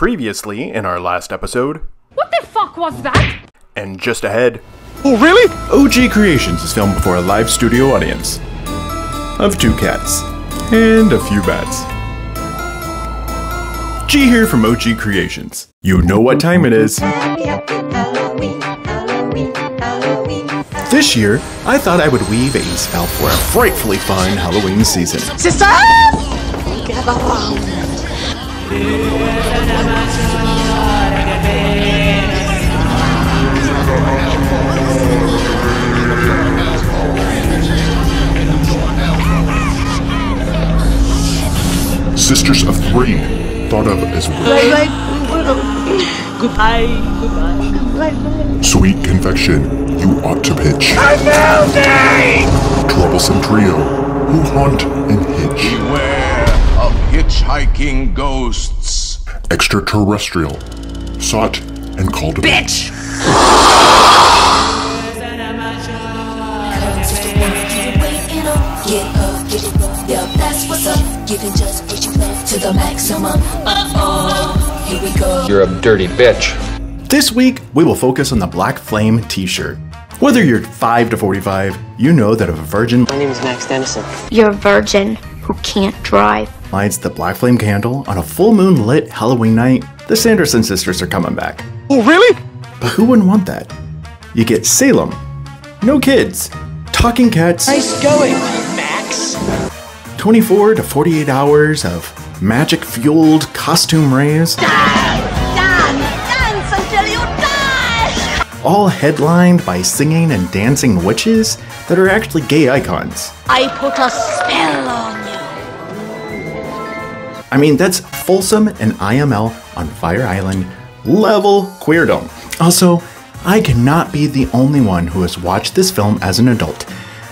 Previously in our last episode. What the fuck was that? And just ahead. Oh, really? OG Creations is filmed before a live studio audience of 2 cats and a few bats. G here from OG Creations. You know what time it is. This year, I thought I would weave a spell for a frightfully fun Halloween season. Sisters! Gather round. Sisters of Three, thought of as Goodbye, goodbye. Sweet Confection, you ought to pitch. Troublesome Trio, who haunt and hitch. Beware of hitchhiking ghosts. Extraterrestrial, sought and called a Bitch! Yeah, that's what's up. Giving just what you love to the maximum. Here we go. You're a dirty bitch. This week, we will focus on the Black Flame t-shirt. Whether you're 5 to 45, you know that a virgin My name is Max Dennison. You're a virgin who can't drive. lights the Black Flame candle on a full moon lit Halloween night. The Sanderson sisters are coming back. Oh, really? But who wouldn't want that? You get Salem, no kids, talking cats, Nice going, Max. 24 to 48 hours of magic-fueled costume raves, Dance until you die! all headlined by singing and dancing witches that are actually gay icons. I put a spell on you. I mean, that's Folsom and IML on Fire Island level queerdom. Also, I cannot be the only one who has watched this film as an adult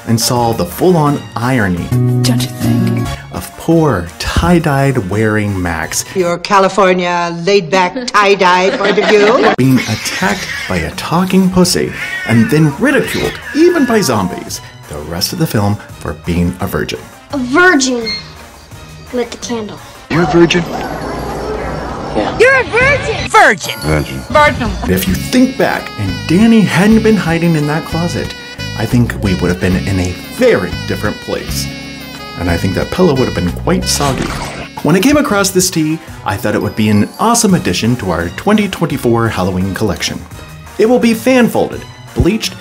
and saw the full-on irony, Don't you think? of poor tie-dyed wearing Max Your California laid-back tie-dye point of view. being attacked by a talking pussy and then ridiculed, even by zombies, the rest of the film for being a virgin. A virgin lit the candle. You're a virgin? You're a virgin! Virgin. And if you think back and Danny hadn't been hiding in that closet, I think we would have been in a very different place. And I think that pillow would have been quite soggy. When I came across this tee, I thought it would be an awesome addition to our 2024 Halloween collection. It will be fan-folded, bleached,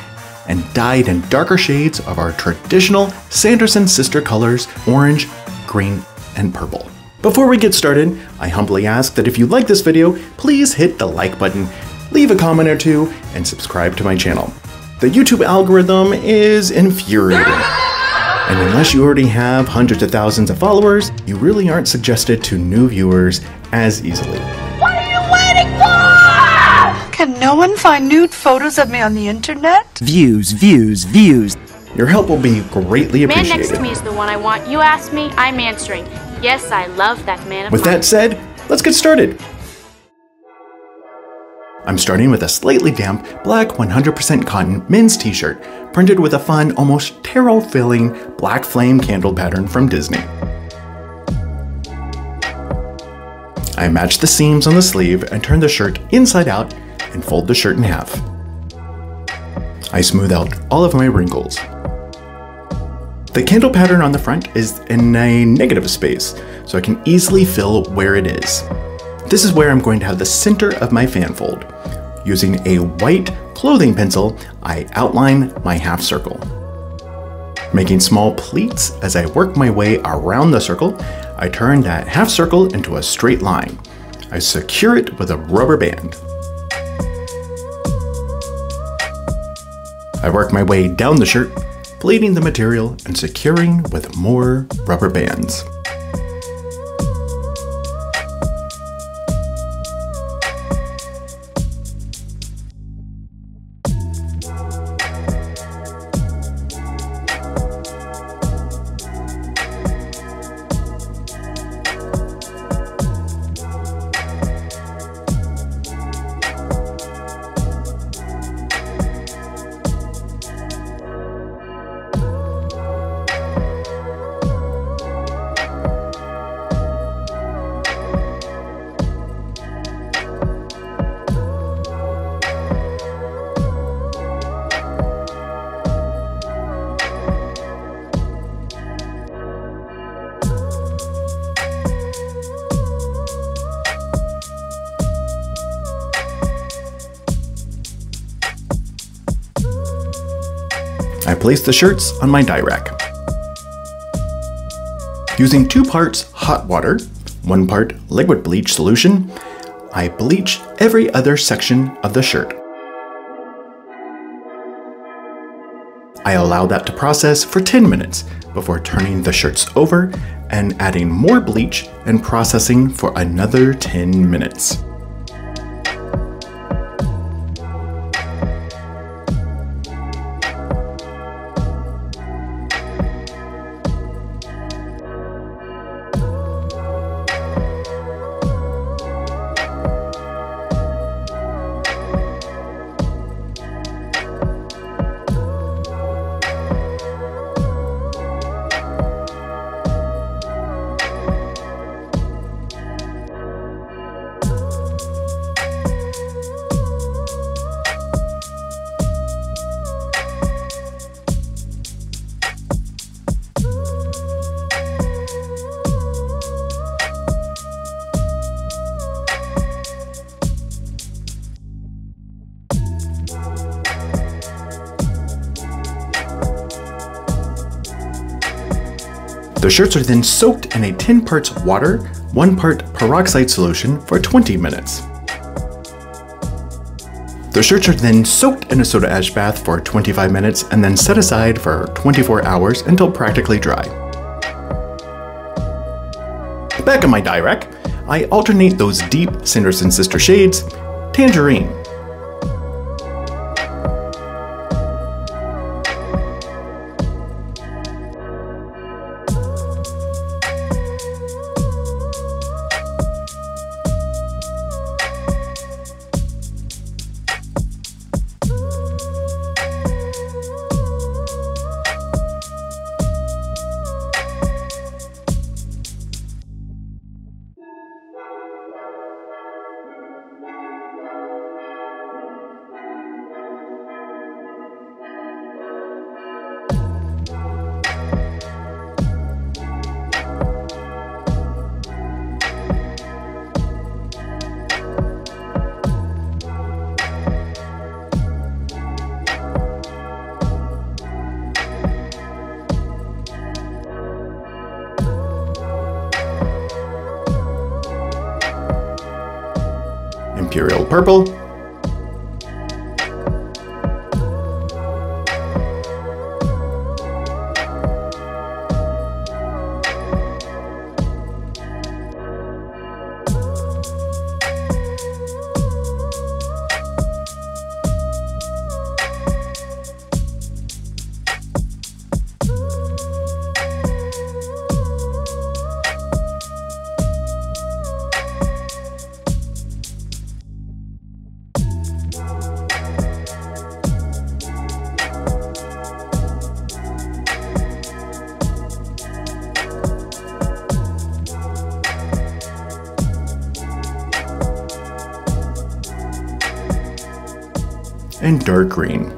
and dyed in darker shades of our traditional Sanderson sister colors, orange, green, and purple. Before we get started, I humbly ask that if you like this video, please hit the like button, leave a comment or two, and subscribe to my channel. The YouTube algorithm is infuriating. And unless you already have hundreds of thousands of followers, you really aren't suggested to new viewers as easily. What are you waiting for? Can no one find nude photos of me on the internet? Views. Your help will be greatly Man next appreciated. to me is the one I want. You asked me, I'm answering. Yes, I love that man of With mine. that said, let's get started. I'm starting with a slightly damp, black 100% cotton men's t-shirt, printed with a fun, almost tarot-filling Black Flame candle pattern from Disney. I match the seams on the sleeve and turn the shirt inside out and fold the shirt in half. I smooth out all of my wrinkles. The candle pattern on the front is in a negative space, so I can easily fill where it is. This is where I'm going to have the center of my fan fold. Using a white clothing pencil, I outline my half circle. Making small pleats as I work my way around the circle, I turn that half circle into a straight line. I secure it with a rubber band. I work my way down the shirt, pleating the material and securing with more rubber bands. place the shirts on my dye rack. Using 2 parts hot water, 1 part liquid bleach solution, I bleach every other section of the shirt. I allow that to process for 10 minutes before turning the shirts over and adding more bleach and processing for another 10 minutes. The shirts are then soaked in a 10 parts water, 1 part peroxide solution for 20 minutes. The shirts are then soaked in a soda ash bath for 25 minutes and then set aside for 24 hours until practically dry. Back on my dye rack, I alternate those deep Sanderson sister shades, Tangerine. Imperial purple, and dark green.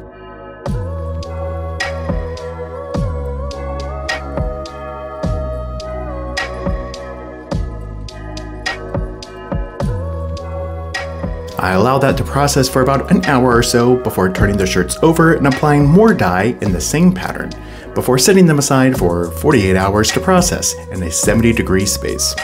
I allow that to process for about an hour or so before turning the shirts over and applying more dye in the same pattern, before setting them aside for 48 hours to process in a 70-degree space.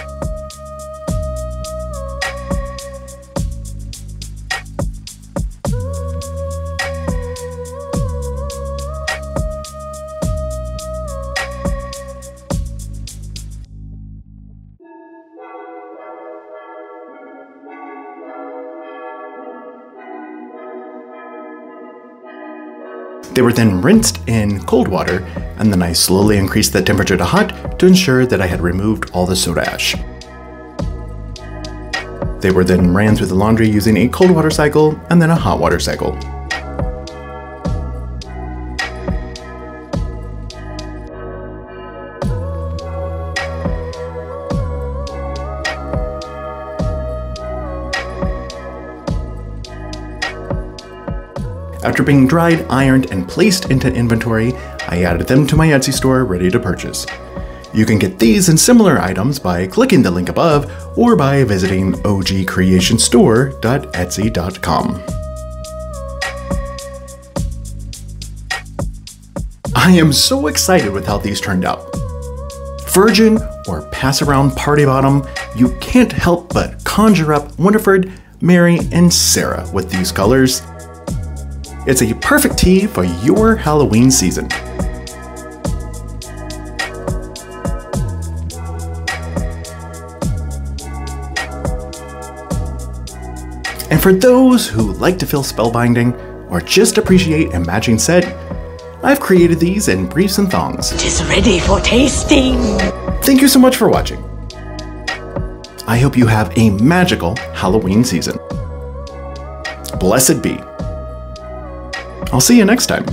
They were then rinsed in cold water, and then I slowly increased the temperature to hot to ensure that I had removed all the soda ash. They were then ran through the laundry using a cold water cycle and then a hot water cycle. After being dried, ironed, and placed into inventory, I added them to my Etsy store ready to purchase. You can get these and similar items by clicking the link above or by visiting ogcreationstore.etsy.com. I am so excited with how these turned out. Virgin or pass around party bottom, you can't help but conjure up Winifred, Mary, and Sarah with these colors. It's a perfect tee for your Halloween season. And for those who like to feel spellbinding or just appreciate a matching set, I've created these in briefs and thongs. It is ready for tasting. Thank you so much for watching. I hope you have a magical Halloween season. Blessed be. I'll see you next time.